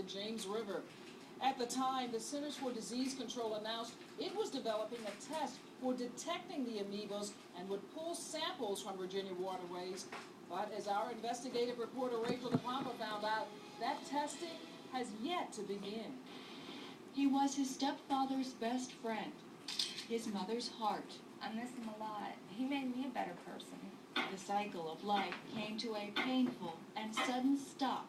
James River. At the time, the Centers for Disease Control announced it was developing a test for detecting the amoebas and would pull samples from Virginia waterways. But as our investigative reporter Rachel DePompa found out, that testing has yet to begin. He was his stepfather's best friend, his mother's heart. I miss him a lot. He made me a better person. The cycle of life came to a painful and sudden stop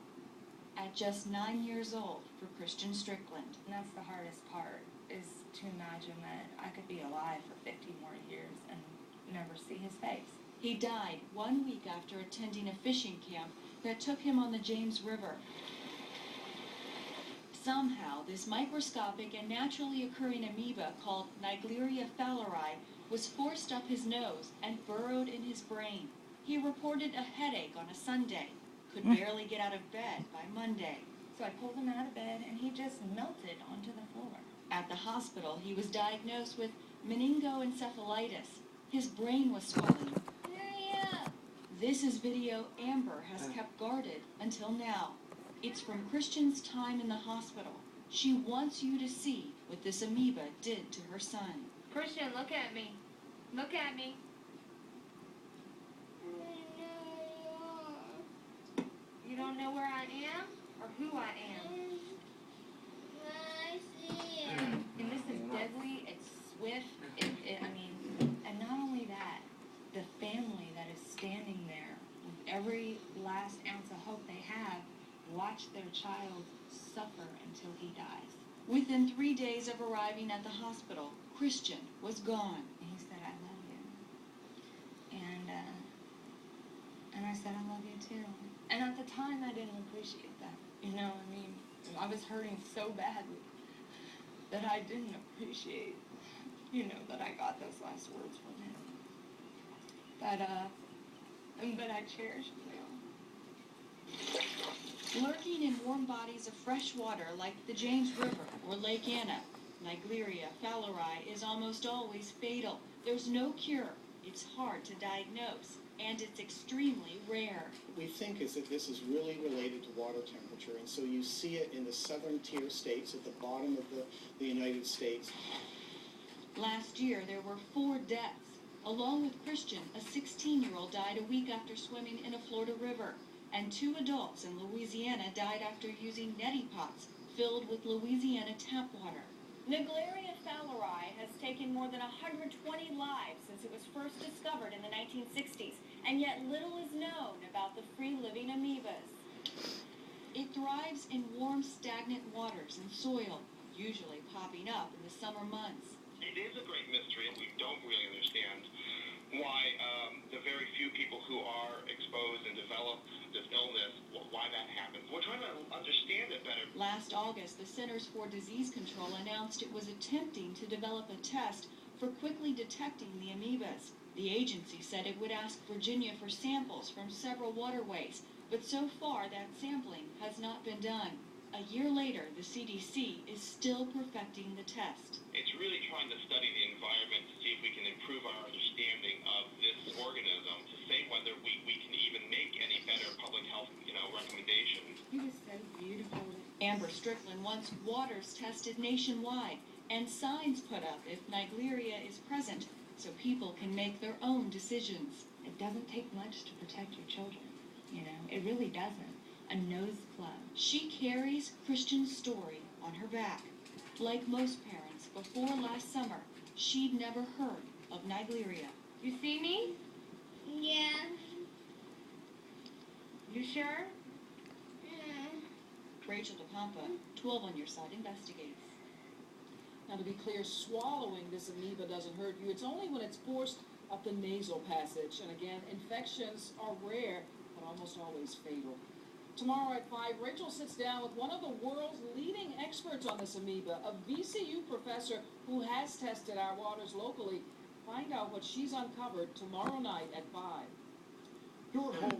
at just 9 years old for Christian Strickland. And that's the hardest part, is to imagine that I could be alive for 50 more years and never see his face. He died 1 week after attending a fishing camp that took him on the James River. Somehow, this microscopic and naturally occurring amoeba called Neaglaria fowleri was forced up his nose and burrowed in his brain. He reported a headache on a Sunday, could barely get out of bed by Monday. So I pulled him out of bed and he just melted onto the floor. At the hospital, he was diagnosed with meningoencephalitis. His brain was swelling. This is video Amber has kept guarded until now. It's from Christian's time in the hospital. She wants you to see what this amoeba did to her son. Christian, look at me. Look at me. You don't know where I am or who I am. I see it. And this is deadly. It's swift. And not only that, the family that is standing there with every last ounce of hope they have, watch their child suffer until he dies. Within 3 days of arriving at the hospital, Christian was gone. And he said, I love you. And I said, I love you too. And at the time, I didn't appreciate that. I was hurting so badly that I didn't appreciate, that I got those last words from him. But I cherish them now. Lurking in warm bodies of fresh water like the James River or Lake Anna, Neaglaria fowleri is almost always fatal. There's no cure. It's hard to diagnose, and it's extremely rare. What we think is that this is really related to water temperature, and so you see it in the southern tier states at the bottom of the United States. Last year, there were 4 deaths. Along with Christian, a 16-year-old died a week after swimming in a Florida river, and 2 adults in Louisiana died after using neti pots filled with Louisiana tap water. Neaglaria fowleri has taken more than 120 lives since it was first discovered in the 1960s, and yet little is known about the free-living amoebas. It thrives in warm, stagnant waters and soil, usually popping up in the summer months. It is a great mystery, and we don't really understand why the very few people who are exposed and develop this illness, why that happens. We're trying to understand it better. Last August, the Centers for Disease Control announced it was attempting to develop a test for quickly detecting the amoebas. The agency said it would ask Virginia for samples from several waterways, but so far that sampling has not been done. A year later, the CDC is still perfecting the test. It's really trying to study the environment to see if we can improve our understanding of this organism, to say whether we can even make any better public health, recommendations. He was so beautiful. Amber Strickland wants waters tested nationwide and signs put up if Neaglaria is present so people can make their own decisions. It doesn't take much to protect your children, It really doesn't. A nose club. She carries Christian's story on her back. Like most parents, before last summer, she'd never heard of Neaglaria. You see me? Yeah. You sure? Rachel DePompa, 12 on Your Side investigates. Now, to be clear, swallowing this amoeba doesn't hurt you. It's only when it's forced up the nasal passage. And again, infections are rare, but almost always fatal. Tomorrow at 5, Rachel sits down with one of the world's leading experts on this amoeba, a VCU professor who has tested our waters locally. Find out what she's uncovered tomorrow night at 5. Your home